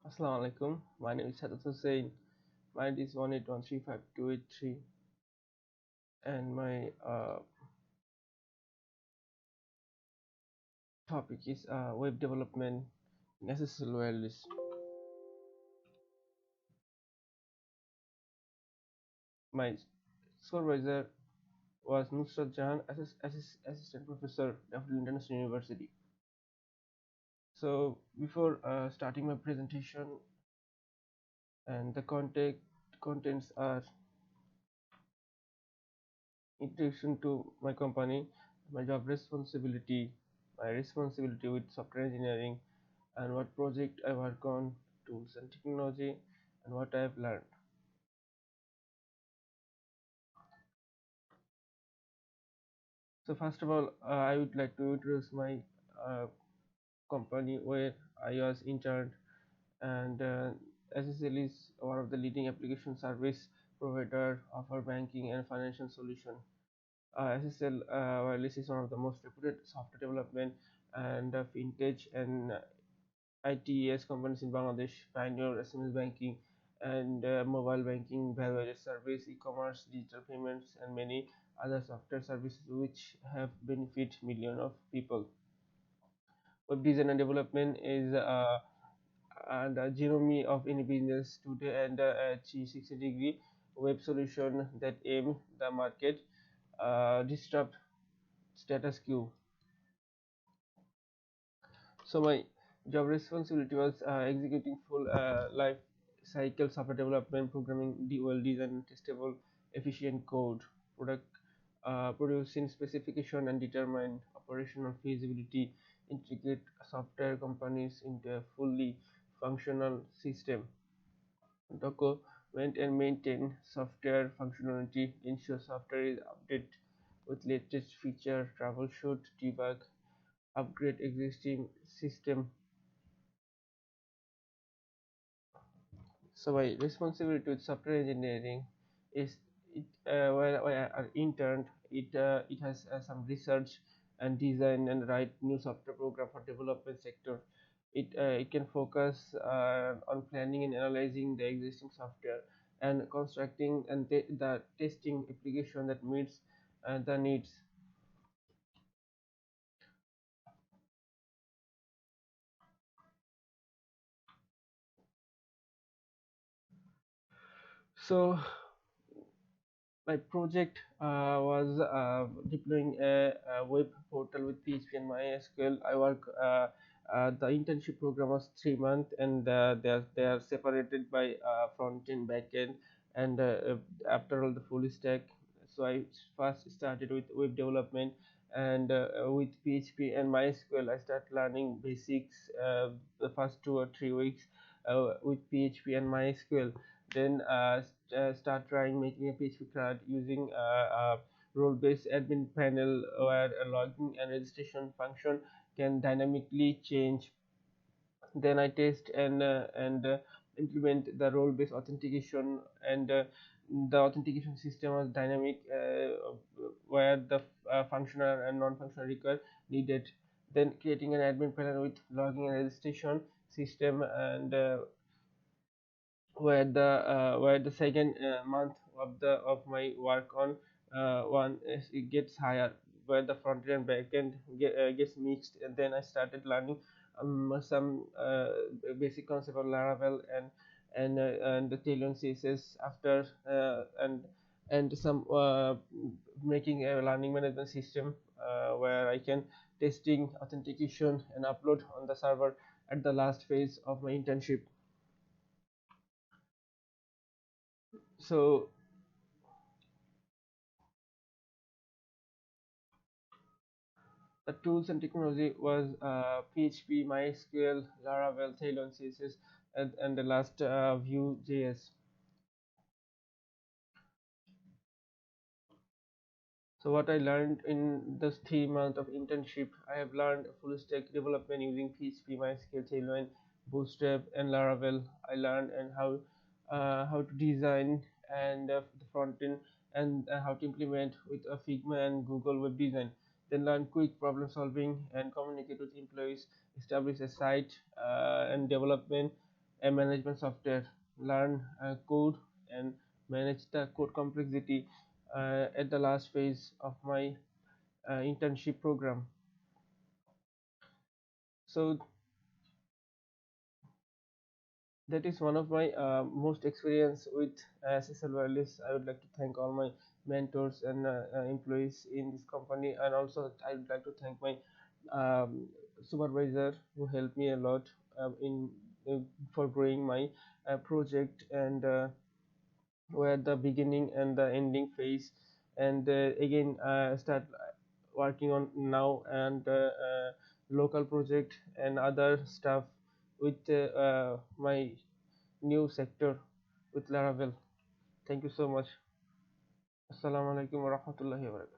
Assalamu alaikum. My name is Sadat Hussain. My ID is 1813523, and my topic is web development in SSL Wireless. My supervisor was Nusrat Jahan, Assistant Professor of the International University. So before starting my presentation, and the contents are introduction to my company, my job responsibility, my responsibility with software engineering, and what project I work on, tools and technology, and what I have learned. So first of all, I would like to introduce my uh, company where I was interned, and SSL is one of the leading application service provider of our banking and financial solution. SSL Wireless is one of the most reputed software development and fintech and ITES companies in Bangladesh, pioneer SMS banking and mobile banking, value-added service, e-commerce, digital payments, and many other software services which have benefit millions of people. Web design and development is the genome of any business today, and a 360-degree web solution that aim the market, disrupt status quo. So my job responsibility was executing full life cycle software development, programming, well design, testable, efficient code, product producing specification and determine operational feasibility, integrate software companies into a fully functional system, document and maintain software functionality, ensure software is updated with latest feature, troubleshoot, debug, upgrade existing system. So my responsibility with software engineering is while I interned, it has some research and design and write new software program for development sector. It can focus on planning and analyzing the existing software and constructing and the testing application that meets the needs. So my project was deploying a web portal with PHP and MySQL. I work. The internship program was 3 months, and they are separated by front end, back end, and after all the full stack. So I first started with web development, and with PHP and MySQL, I start learning basics the first 2 or 3 weeks with PHP and MySQL. Then start trying making a PHP card using a role-based admin panel where a login and registration function can dynamically change. Then I test and implement the role-based authentication, and the authentication system was dynamic, where the functional and non-functional record needed. Then creating an admin panel with login and registration system, and where the second month of my work on one it gets higher, where the front end and back end gets mixed, and then I started learning some basic concept of Laravel and the Tailwind CSS after, and some making a learning management system where I can testing authentication and upload on the server at the last phase of my internship. So the tools and technology was PHP, MySQL, Laravel, Tailwind CSS, and the last Vue.js. So what I learned in this 3 month of internship, I have learned full stack development using PHP, MySQL, Tailwind, Bootstrap, and Laravel. I learned and how to design and the front end, and how to implement with Figma and Google Web Design. Then learn quick problem solving and communicate with employees, establish a site and development, a management software, learn code, and manage the code complexity at the last phase of my internship program. So that is one of my most experience with SSL Wireless. I would like to thank all my mentors and employees in this company, and also I would like to thank my um, supervisor who helped me a lot in uh, for growing my project, and were the beginning and the ending phase. And again start working on now, and local project and other stuff with my new sector with Laravel. Thank you so much. Assalamu alaikum warahmatullahi wabarakatuh.